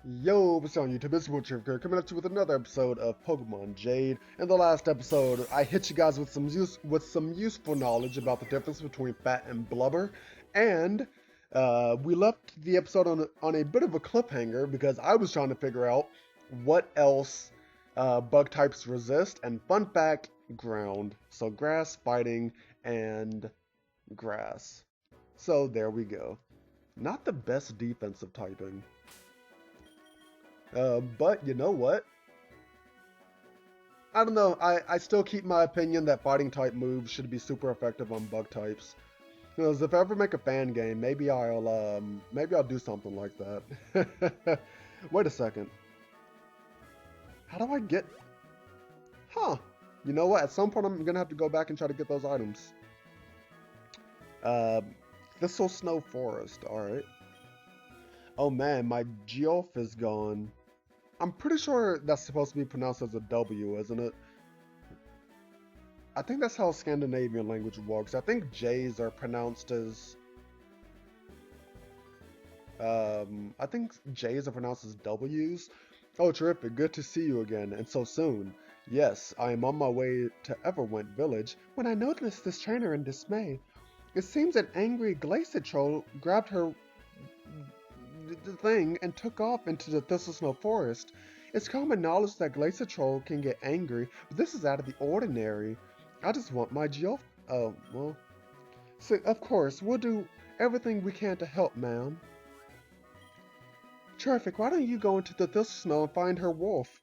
Yo, what's on YouTube? It's Charific coming at you with another episode of Pokemon Jade. In the last episode, I hit you guys with some useful knowledge about the difference between fat and blubber, and we left the episode on a bit of a cliffhanger because I was trying to figure out what else bug types resist. And fun fact, ground. So grass, fighting, and grass. So there we go. Not the best defensive typing. But you know what? I don't know. I still keep my opinion that fighting type moves should be super effective on bug types. Because if I ever make a fan game, maybe I'll do something like that. Wait a second. How do I get? Huh? You know what? At some point, I'm gonna have to go back and try to get those items. Uh, Thistle Snow Forest. All right. Oh man, my Geoff is gone. I'm pretty sure that's supposed to be pronounced as a W, isn't it? I think that's how Scandinavian language works. I think J's are pronounced as... I think J's are pronounced as W's. Oh, terrific. Good to see you again, and so soon. Yes, I am on my way to Everwent Village when I noticed this trainer in dismay. It seems an angry Glacier Troll grabbed her the thing and took off into the Thistle Snow Forest. It's common knowledge that Glacier Troll can get angry, but this is out of the ordinary. I just want my Geoff. Oh, well. So, of course, we'll do everything we can to help, ma'am. Charific, why don't you go into the Thistle Snow and find her wolf?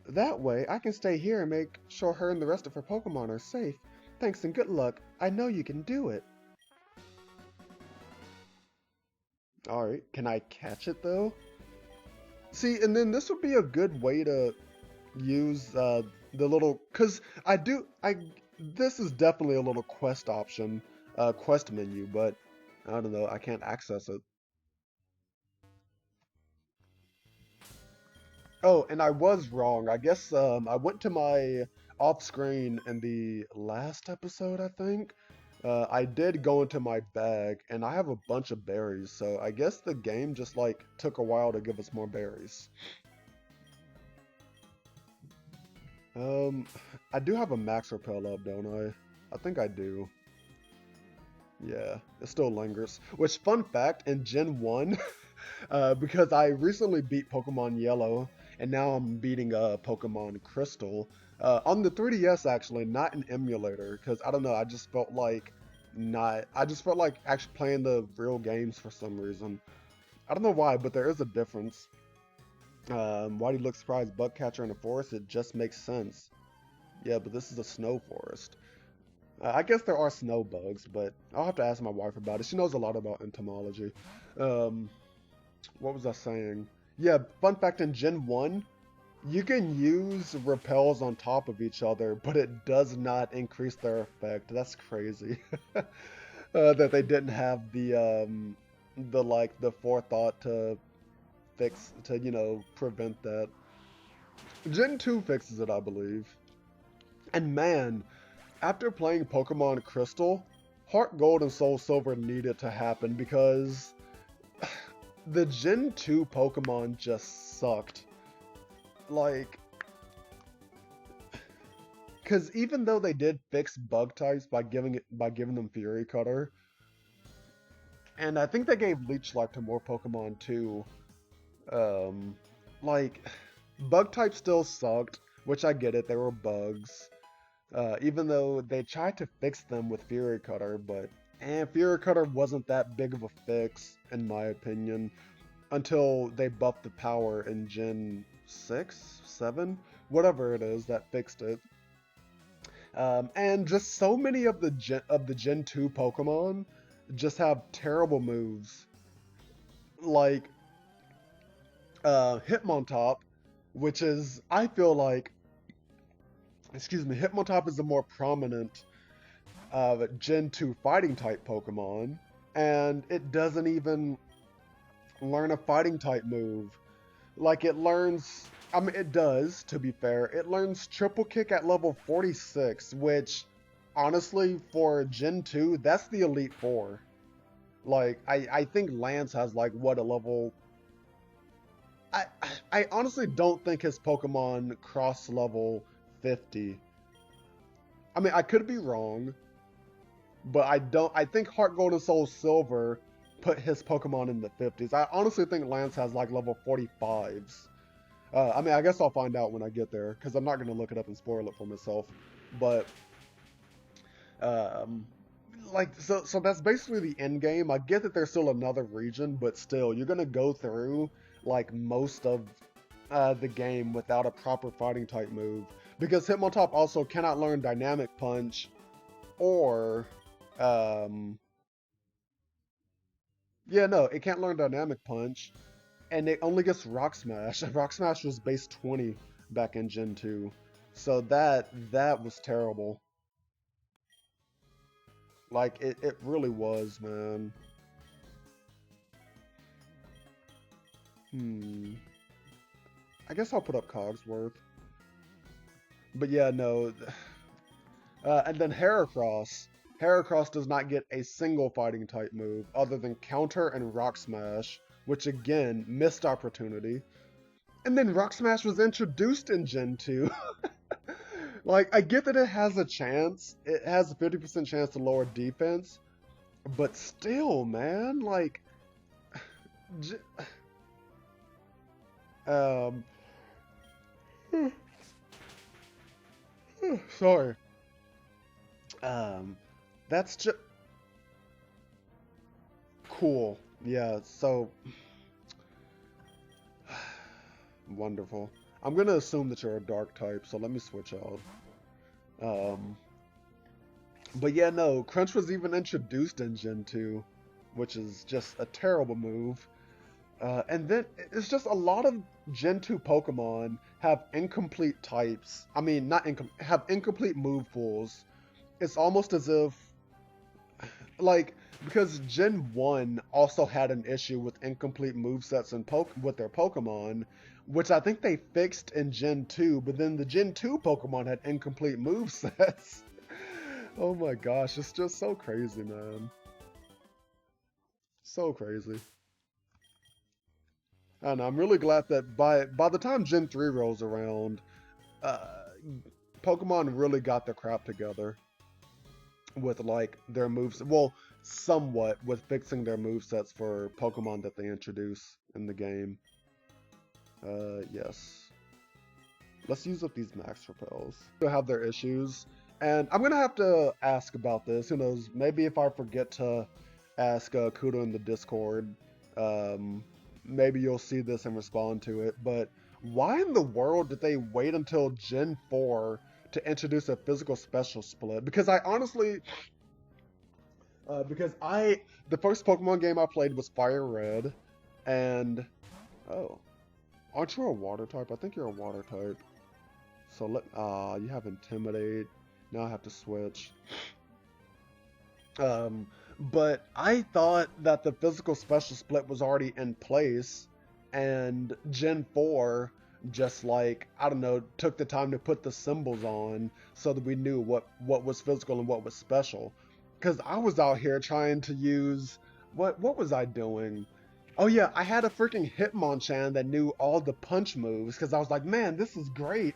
That way, I can stay here and make sure her and the rest of her Pokemon are safe. Thanks and good luck. I know you can do it. Alright, can I catch it though? See, and then this would be a good way to use the little, cause this is definitely a little quest option, quest menu, but I don't know, I can't access it. Oh, and I was wrong. I guess I went to my off screen in the last episode, I think. I did go into my bag, and I have a bunch of berries, so I guess the game just like took a while to give us more berries. Um, I do have a max repel up, don't I? I think I do. Yeah, it still lingers. Which, fun fact, in Gen 1, because I recently beat Pokemon Yellow, and now I'm beating Pokemon Crystal, on the 3DS actually, not an emulator, because I don't know, I just felt like actually playing the real games for some reason. I don't know why, but there is a difference. Why do you look surprised? Bug catcher in a forest? It just makes sense. Yeah, but this is a snow forest. I guess there are snow bugs, but I'll have to ask my wife about it. She knows a lot about entomology. Um, what was I saying? Yeah, fun fact in Gen 1, you can use repels on top of each other, but it does not increase their effect. That's crazy. That they didn't have the forethought to prevent that. Gen 2 fixes it, I believe. And man, after playing Pokemon Crystal, Heart Gold and Soul Silver needed to happen because the Gen 2 Pokemon just sucked. Like, because even though they did fix bug types by giving them Fury Cutter, and I think they gave Leech Life to more Pokemon too. Um, like, bug types still sucked, which I get it. They were bugs. Even though they tried to fix them with Fury Cutter, but Fury Cutter wasn't that big of a fix, in my opinion, until they buffed the power in Gen 6, 7, whatever it is that fixed it. And just so many of the Gen 2 Pokemon just have terrible moves. Like Hitmontop, which is, I feel like, excuse me, Hitmontop is the more prominent Gen 2 fighting type Pokemon, and it doesn't even learn a fighting type move. Like it learns, I mean, it does, to be fair. It learns Triple Kick at level 46, which, honestly, for Gen 2, that's the Elite Four. Like, I think Lance has, like, what, a level... I honestly don't think his Pokemon cross level 50. I mean, I could be wrong, but I don't. I think Heart Gold and Soul Silver put his Pokemon in the 50s. I honestly think Lance has like level 45s. I mean, I guess I'll find out when I get there because I'm not gonna look it up and spoil it for myself. But um, so that's basically the end game. I get that there's still another region, but still, you're gonna go through like most of the game without a proper fighting type move because Hitmontop also cannot learn Dynamic Punch or um, yeah, no, it can't learn Dynamic Punch, and it only gets Rock Smash. Rock Smash was base 20 back in Gen 2, so that was terrible. Like it really was, man. Hmm. I guess I'll put up Cogsworth. But yeah, no. And then Heracross. Heracross does not get a single fighting type move other than Counter and Rock Smash, which again, missed opportunity. And then Rock Smash was introduced in Gen 2. Like, I get that it has a chance. It has a 50% chance to lower defense. But still, man, like... j- Um... Sorry. Um... That's just... Cool. Yeah, so... Wonderful. I'm gonna assume that you're a dark type, so let me switch out. Um, but yeah, no, Crunch was even introduced in Gen 2, which is just a terrible move. And then it's just a lot of Gen 2 Pokemon have incomplete types. I mean, not have incomplete move pools. It's almost as if, like, because Gen 1 also had an issue with incomplete movesets and with their Pokemon, which I think they fixed in Gen 2, but then the Gen 2 Pokemon had incomplete movesets. Oh my gosh, it's just so crazy, man. So crazy. And I'm really glad that by the time Gen 3 rolls around, uh, Pokemon really got their crap together with like their moves. Well, somewhat with fixing their movesets for Pokemon that they introduce in the game. Yes. Let's use up these max repels. They'll have their issues. And I'm gonna have to ask about this. Who knows? Maybe if I forget to ask Kudo in the Discord, um, maybe you'll see this and respond to it. But why in the world did they wait until Gen 4 to introduce a physical special split? Because I honestly, because the first Pokemon game I played was Fire Red, and oh, aren't you a water type? I think you're a water type. So you have Intimidate. Now I have to switch. Um, but I thought that the physical special split was already in place, and Gen 4 just like, I don't know, took the time to put the symbols on so that we knew what was physical and what was special. Because I was out here trying to use, what was I doing? Oh yeah, I had a freaking Hitmonchan that knew all the punch moves because I was like, man, this is great.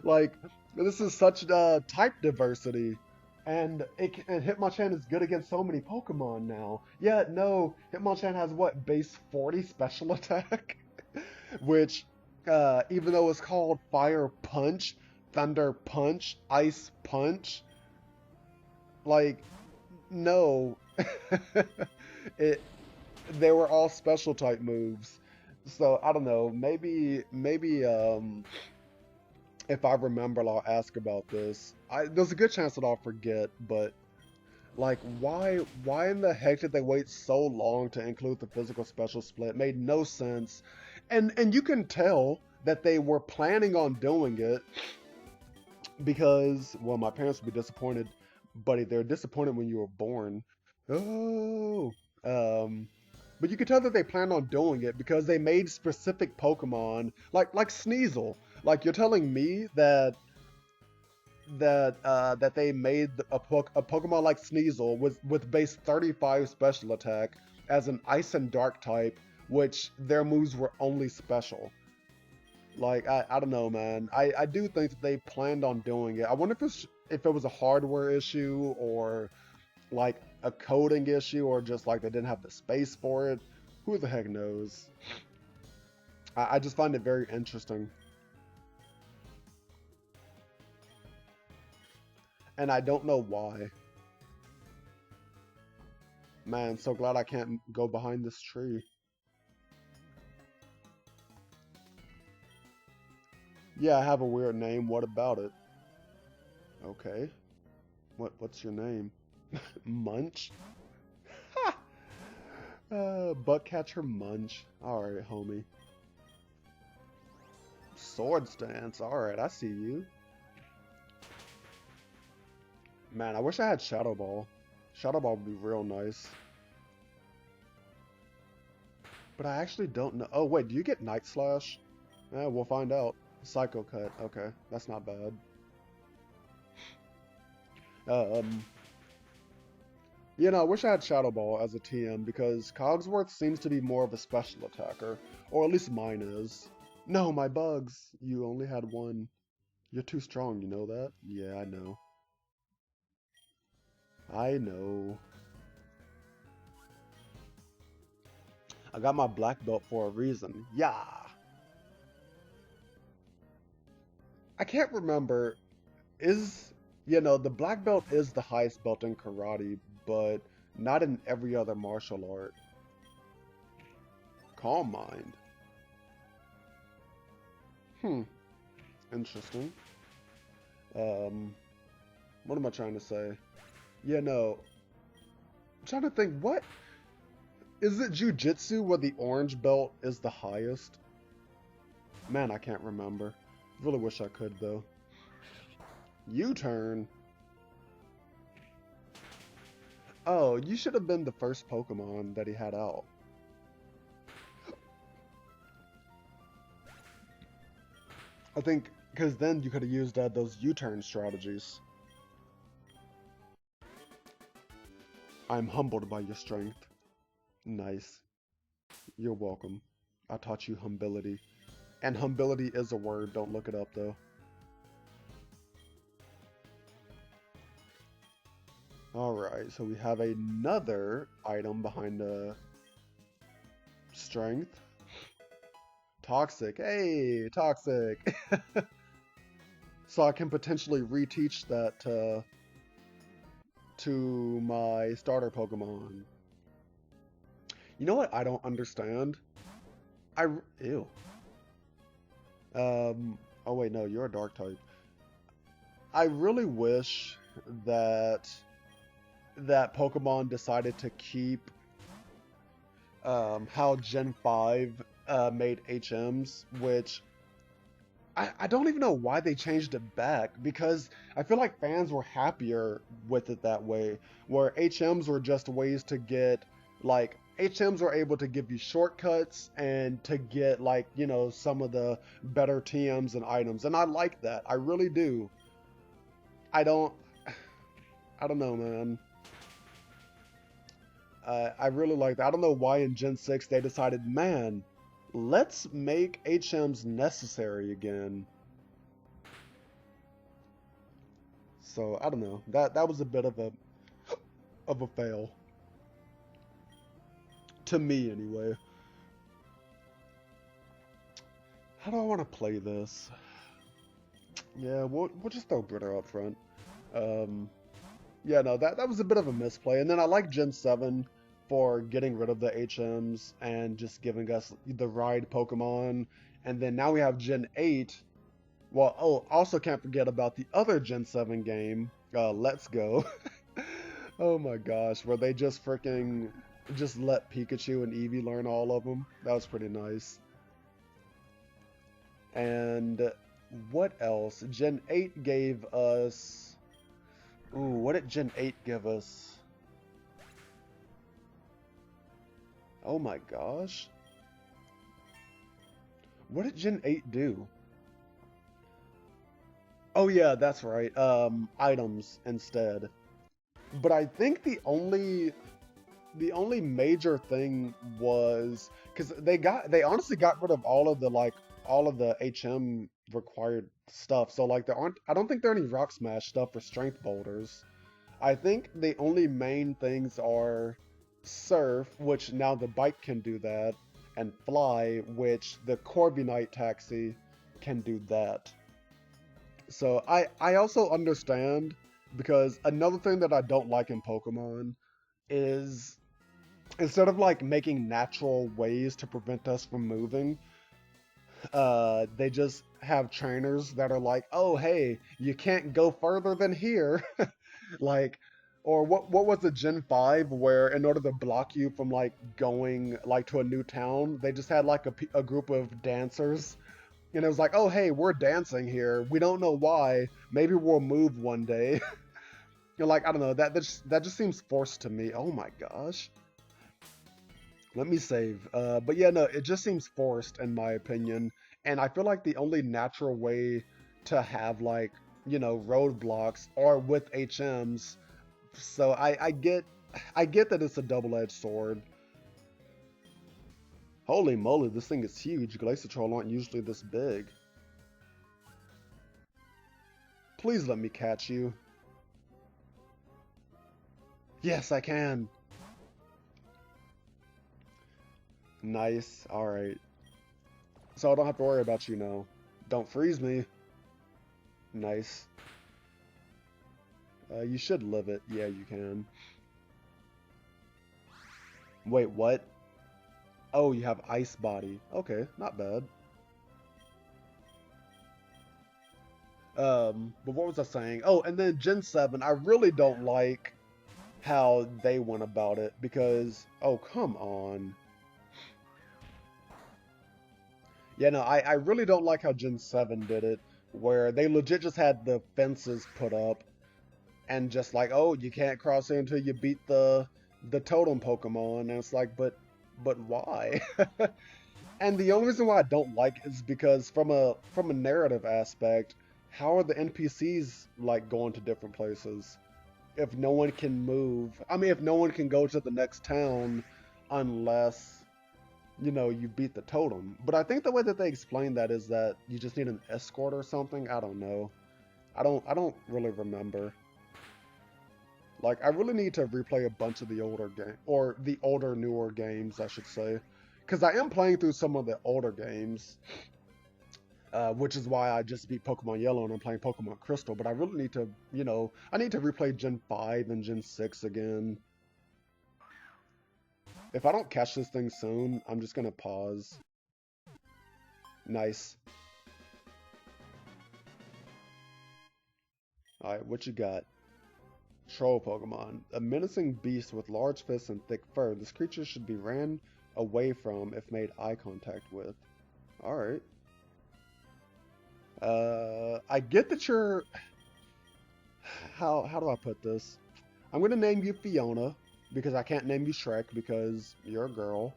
Like, this is such type diversity. And Hitmonchan is good against so many Pokemon now. Yeah, no, Hitmonchan has what, base 40 special attack? Which, even though it's called Fire Punch, Thunder Punch, Ice Punch, like, no. it they were all special type moves. So I don't know. Maybe if I remember, I'll ask about this. There's a good chance that I'll forget, but like, why in the heck did they wait so long to include the physical special split? It made no sense, and you can tell that they were planning on doing it because, well, my parents would be disappointed, buddy. They're disappointed when you were born. Oh, um, but you could tell that they planned on doing it because they made specific Pokemon, like Sneasel. Like you're telling me that they made a Pokemon like Sneasel with base 35 special attack as an Ice and Dark type which their moves were only special. Like, I don't know, man. I do think that they planned on doing it. I wonder if it was a hardware issue or like a coding issue or just like they didn't have the space for it. Who the heck knows? I just find it very interesting. And I don't know why. Man, so glad I can't go behind this tree. Yeah, I have a weird name. What about it? Okay. What's your name? Munch? Butt catcher Munch. Alright, homie. Sword stance. Alright, I see you. Man, I wish I had Shadow Ball. Shadow Ball would be real nice. But I actually don't know. Oh, wait, do you get Night Slash? We'll find out. Psycho Cut. Okay, that's not bad. You know, I wish I had Shadow Ball as a TM because Cogsworth seems to be more of a special attacker. Or at least mine is. No, my bugs. You only had one. You're too strong, you know that? Yeah, I know. I know. I got my black belt for a reason. Yeah. I can't remember. The black belt is the highest belt in karate, but not in every other martial art. Calm mind. Interesting. What am I trying to say? I'm trying to think, what? Is it jujitsu where the orange belt is the highest? Man, I can't remember. Really wish I could, though. U-turn. Oh, you should have been the first Pokemon that he had out. I think, because then you could have used those U-turn strategies. I'm humbled by your strength. Nice. You're welcome. I taught you humility. And humility is a word, don't look it up though. Alright, so we have another item behind the strength. Toxic. Hey, toxic. So I can potentially reteach that to my starter Pokemon. You know what I don't understand? Ew. Oh wait, no, you're a dark type. I really wish that Pokemon decided to keep how Gen 5 made HMs, which I don't even know why they changed it back, because I feel like fans were happier with it that way, where HMs were just ways to get, like, HMs are able to give you shortcuts and to get, like, some of the better TMs and items, and I like that. I really do. I don't know, man. I really like that. I don't know why in Gen 6 they decided, man, let's make HMs necessary again. So, I don't know. That was a bit of a fail. To me, anyway. How do I want to play this? Yeah, we'll just throw Britter up front. Yeah, no, that was a bit of a misplay. And then I like Gen 7 for getting rid of the HMs and just giving us the ride Pokemon. And then now we have Gen 8. Well, oh, also can't forget about the other Gen 7 game, Let's Go. Oh my gosh, where they just freaking just let Pikachu and Eevee learn all of them. That was pretty nice. And what else? Gen 8 gave us... Ooh, what did Gen 8 give us? Oh my gosh. What did Gen 8 do? Oh yeah, that's right. Items instead. But I think the only the only major thing was because they honestly got rid of all of the all of the HM required stuff. So like there aren't I don't think there are any Rock Smash stuff for Strength Boulders. I think the only main things are Surf, which now the bike can do that, and Fly, which the Corviknight taxi can do that. So I also understand because another thing that I don't like in Pokemon is instead of like making natural ways to prevent us from moving, they just have trainers that are like, oh hey, you can't go further than here. Like, or what was the Gen 5 where in order to block you from like going like to a new town, they just had like a group of dancers. And it was like, oh hey, we're dancing here. We don't know why. Maybe we'll move one day. You're like, I don't know. That just seems forced to me. Oh my gosh. Let me save. But yeah, no, it just seems forced in my opinion. And I feel like the only natural way to have like, roadblocks are with HMs. So I get that it's a double-edged sword. Holy moly, this thing is huge. Glaciatrol aren't usually this big. Please let me catch you. Yes, I can. Nice. Alright. So I don't have to worry about you now. Don't freeze me. Nice. You should live it. Yeah, you can. Wait, what? Oh, you have Ice Body. Okay, not bad. But what was I saying? Oh, and then Gen 7, I really don't like how they went about it because, oh, come on. Yeah, no, I really don't like how Gen 7 did it, where they legit just had the fences put up and just like, oh, you can't cross in until you beat the totem Pokemon, and it's like, but why? And the only reason why I don't like it is because from a narrative aspect, how are the NPCs like going to different places if no one can move? I mean, if no one can go to the next town unless you beat the totem. But I think the way that they explain that is that you just need an escort or something. I don't know. I don't really remember. Like, I really need to replay a bunch of the older game or the older newer games, I should say, because I am playing through some of the older games, which is why I just beat Pokemon Yellow and I'm playing Pokemon Crystal. But I really need to, I need to replay Gen 5 and Gen 6 again. If I don't catch this thing soon, I'm just gonna pause. Nice. All right, what you got? Troll Pokemon. A menacing beast with large fists and thick fur. This creature should be ran away from if made eye contact with. Alright. I get that you're... How do I put this? I'm gonna name you Fiona, because I can't name you Shrek, because you're a girl.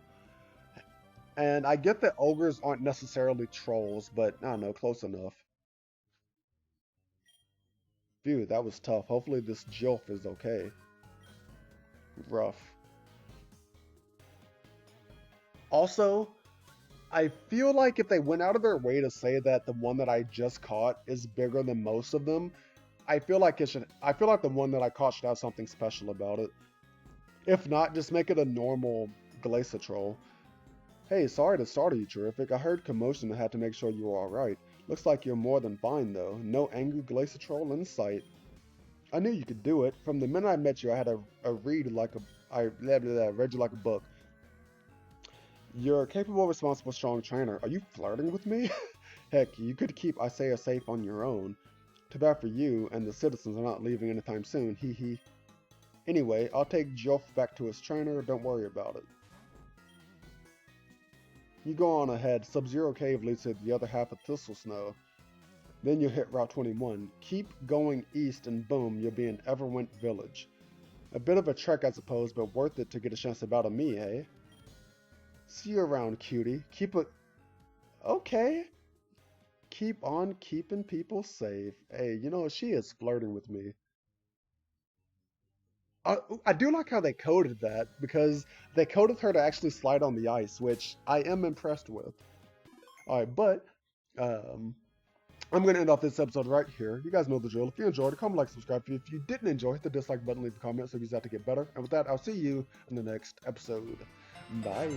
And I get that ogres aren't necessarily trolls, but I don't know, close enough. Phew, that was tough. Hopefully this Jilf is okay. Rough. Also, I feel like if they went out of their way to say that the one that I just caught is bigger than most of them, I feel like I feel like the one that I caught should have something special about it. If not, just make it a normal Glaciatrol. Hey, sorry to startle you, Charific. I heard commotion and had to make sure you were alright. Looks like you're more than fine, though. No angry Glaciatrol in sight. I knew you could do it. From the minute I met you, I had a read like a... read you like a book. You're a capable, responsible, strong trainer. Are you flirting with me? Heck, you could keep Isaiah safe on your own. Too bad for you, and the citizens are not leaving anytime soon, hee hee. Anyway, I'll take Joff back to his trainer, don't worry about it. You go on ahead, Sub-Zero Cave leads to the other half of Thistle Snow. Then you'll hit Route 21. Keep going east and boom, you'll be in Everwent Village. A bit of a trek I suppose, but worth it to get a chance to battle me, eh? See you around, cutie. Keep it... Okay. Keep on keeping people safe. Hey, she is flirting with me. I do like how they coded that, because they coded her to actually slide on the ice, which I am impressed with. Alright, but um, I'm going to end off this episode right here. You guys know the drill. If you enjoyed it, comment, like, subscribe. If you didn't enjoy, hit the dislike button, leave a comment so we use that to get better. And with that, I'll see you in the next episode. Bye.